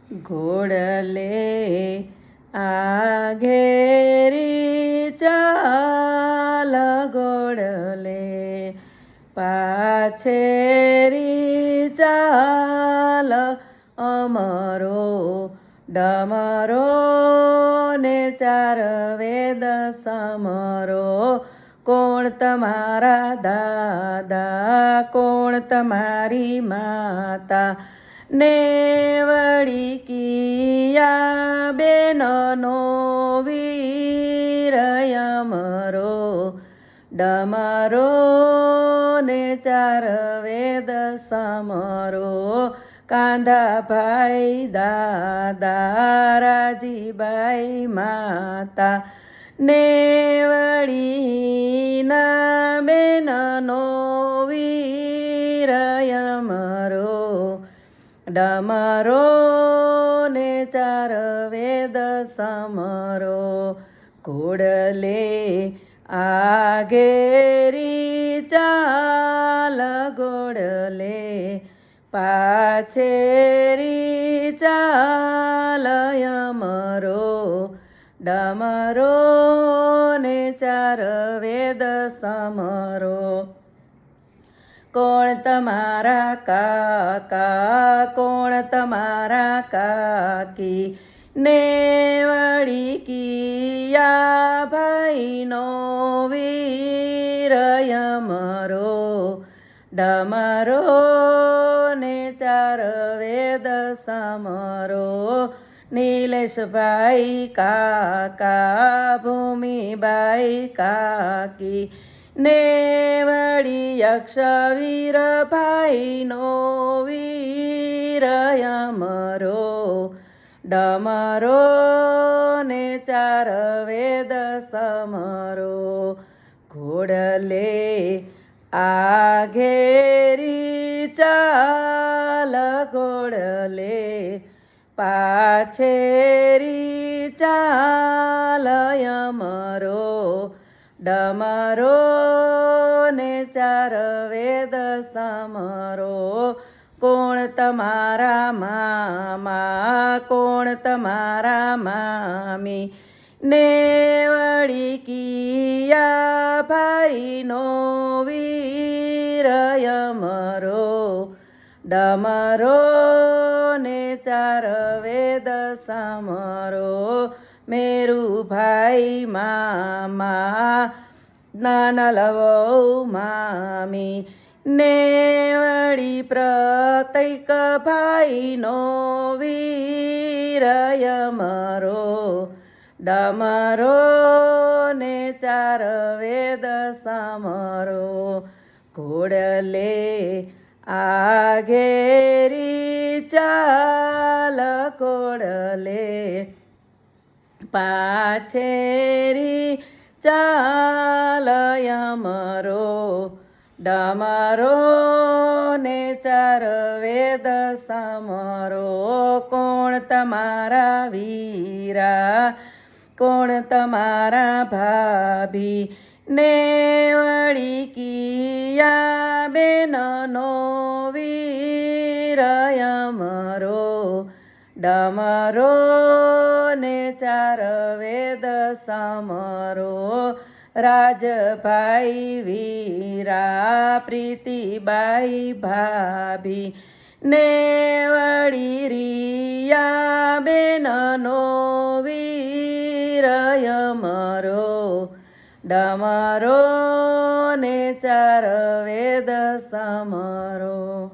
ઘોડલે આઘેરી ચાલ ઘોડલે પાછેરી ચાલ અમરો ડમરો ને ચાર વેદ સમરો કોણ તમારા દાદા કોણ તમારી માતા ને વળી કિયા બેનનો વીર અમરો ડમરો ને ચાર વેદ સમરો કાંધાભાઈ દાદા રાજીબાઈ માતા ને વળી ના બેનનો વીર અમરો ડમરો ને ચાર વેદ સમરો ઘોડલે આઘેરી ચાલ ઘોડલે પાછેરી ચાલ અમરો ડમરો ને ચાર વેદ સમરો કોણ તમારા કાકા કોણ તમારા કાકી ને વળી કિયા ભાઈનો વીર અમરો ડમરો ને ચાર વેદ સમરો નીલેશભાઈ કાકા ભૂમિબાઈ કાકી ને વળી યક્ષવીર ભાઈનો વીર અમરો ડમરો ને ચાર વેદ સમરો ઘોડલે આઘેરી ચાલ ઘોડલે પાછેરી ચાલ અમરો ડમરો ને ચાર વેદ સમરો કોણ તમારા મામા કોણ તમારા મામી ને વળી કિયા ભાઈનો વીર અમરો ડમરો ને ચાર વેદ સમરો મેરુભાઈ મામા નાના લવો મામી ને વળી પ્રતૈક ભાઈનો વીર અમરો ડમરો ને ચાર વેદ સમરો ઘોડલે આઘેરી ચાલ ઘોડલે પાછેરી ચાલ અમરો ડમરો ને ચાર વેદ સમરો કોણ તમારા વીરા કોણ તમારા ભાભી ને વળી કિયા બેનનો વીર અમરો ડમરો ને ચાર વેદ સમરો રાજભાઈ વીરા પ્રીતિબાઈ ભાભી ને વળી રિયા બેનનો વીર અમરો ડમરો ને ચાર વેદ સમરો